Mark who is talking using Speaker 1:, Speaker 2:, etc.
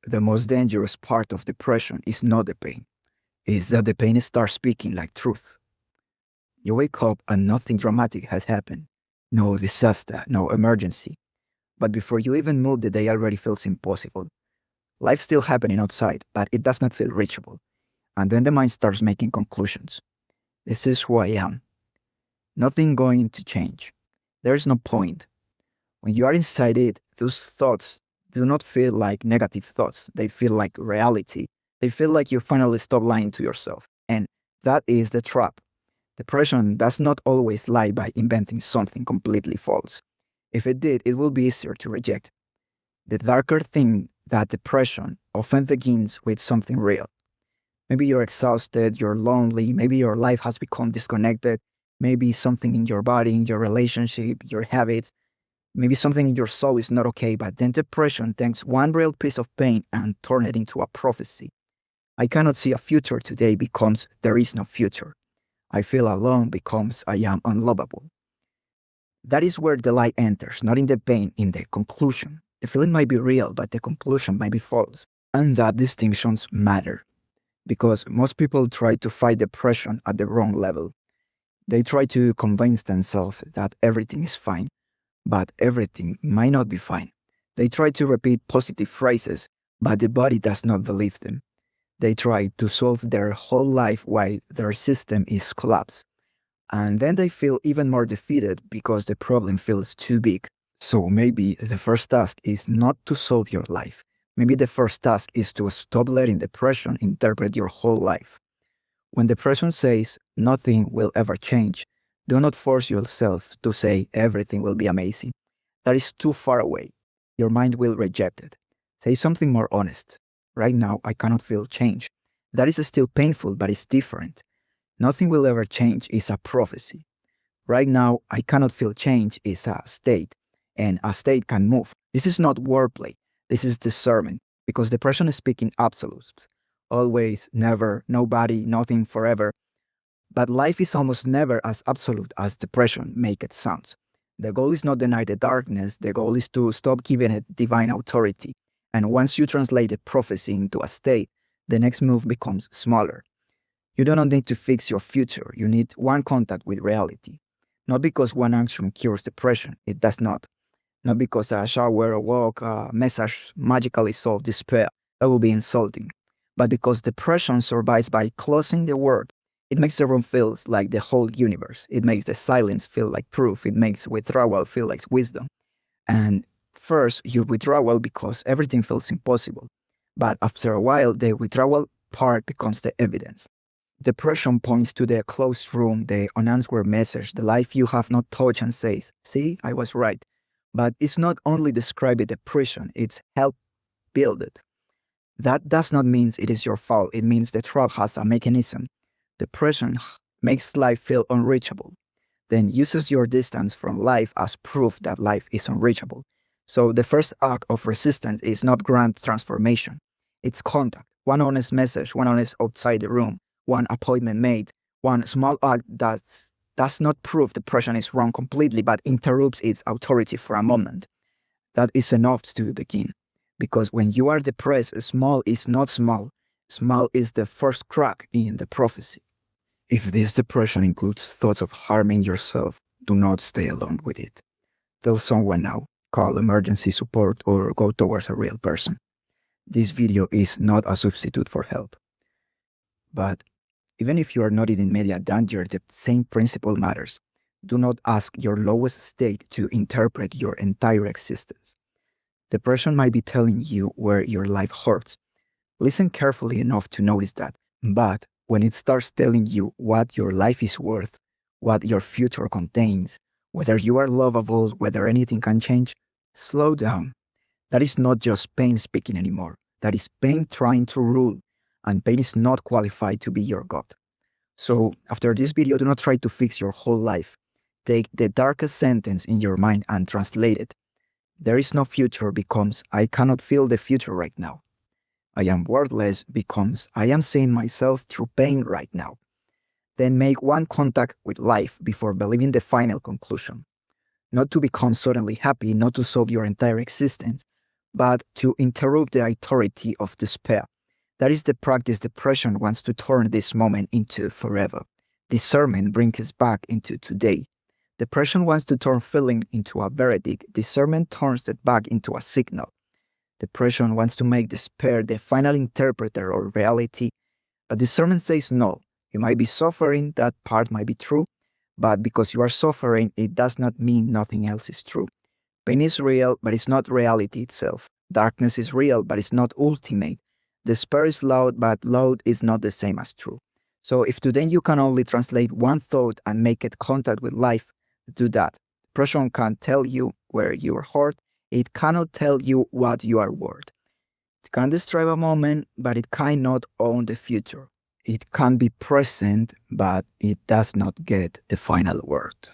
Speaker 1: the most dangerous part of depression is not the pain. It's that the pain starts speaking like truth. You wake up and nothing dramatic has happened. No disaster, no emergency. But before you even move, the day already feels impossible. Life's still happening outside, but it does not feel reachable. And then the mind starts making conclusions. This is who I am. Nothing going to change. There is no point. When you are inside it, those thoughts do not feel like negative thoughts. They feel like reality. They feel like you finally stop lying to yourself. And that is the trap. Depression does not always lie by inventing something completely false. If it did, it will be easier to reject. The darker thing that depression often begins with something real. Maybe you're exhausted, you're lonely, maybe your life has become disconnected, maybe something in your body, in your relationship, your habits, maybe something in your soul is not okay, but then depression takes one real piece of pain and turns it into a prophecy. I cannot see a future today becomes there is no future. I feel alone becomes I am unlovable. That is where the lie enters, not in the pain, in the conclusion. The feeling might be real, but the conclusion might be false. And that distinctions matter. Because most people try to fight depression at the wrong level. They try to convince themselves that everything is fine, but everything might not be fine. They try to repeat positive phrases, but the body does not believe them. They try to solve their whole life while their system is collapsed. And then they feel even more defeated because the problem feels too big. So maybe the first task is not to solve your life. Maybe the first task is to stop letting depression interpret your whole life. When depression says nothing will ever change, do not force yourself to say everything will be amazing. That is too far away. Your mind will reject it. Say something more honest. Right now, I cannot feel change. That is still painful, but it's different. Nothing will ever change is a prophecy. Right now, I cannot feel change is a state, and a state can move. This is not wordplay. This is discernment, because depression is speaking absolutes. Always, never, nobody, nothing, forever. But life is almost never as absolute as depression make it sound. The goal is not deny the darkness. The goal is to stop giving it divine authority. And once you translate the prophecy into a state, the next move becomes smaller. You do not need to fix your future. You need one contact with reality. Not because one action cures depression. It does not. Not because a shower, a walk, a message magically solves despair. That would be insulting. But because depression survives by closing the word. It makes the room feel like the whole universe. It makes the silence feel like proof. It makes withdrawal feel like wisdom. And first, you withdraw because everything feels impossible. But after a while, the withdrawal part becomes the evidence. Depression points to the closed room, the unanswered message, the life you have not touched and says, see, I was right. But it's not only describing depression, it's help build it. That does not mean it is your fault. It means the trap has a mechanism. Depression makes life feel unreachable, then uses your distance from life as proof that life is unreachable. So the first act of resistance is not grand transformation. It's contact. One honest message, one honest outside the room, one appointment made, one small act that does not prove depression is wrong completely, but interrupts its authority for a moment. That is enough to begin. Because when you are depressed, small is not small. Small is the first crack in the prophecy. If this depression includes thoughts of harming yourself, do not stay alone with it. Tell someone now, call emergency support, or go towards a real person. This video is not a substitute for help. But even if you are not in immediate danger, the same principle matters. Do not ask your lowest state to interpret your entire existence. Depression might be telling you where your life hurts. Listen carefully enough to notice that. But when it starts telling you what your life is worth, what your future contains, whether you are lovable, whether anything can change, slow down. That is not just pain speaking anymore. That is pain trying to rule, and pain is not qualified to be your God. So after this video, do not try to fix your whole life. Take the darkest sentence in your mind and translate it. There is no future becomes I cannot feel the future right now. I am worthless becomes I am seeing myself through pain right now. Then make one contact with life before believing the final conclusion. Not to become suddenly happy, not to solve your entire existence, but to interrupt the authority of despair. That is the practice depression wants to turn this moment into forever. Discernment brings us back into today. Depression wants to turn feeling into a verdict. Discernment turns it back into a signal. Depression wants to make despair the final interpreter of reality, but discernment says no. You might be suffering, that part might be true, but because you are suffering, it does not mean nothing else is true. Pain is real, but it's not reality itself. Darkness is real, but it's not ultimate. Despair is loud, but loud is not the same as true. So if today you can only translate one thought and make it contact with life, do that. Depression can't tell you where you are hurt. It cannot tell you what you are worth. It can describe a moment, but it cannot own the future. It can be present, but it does not get the final word.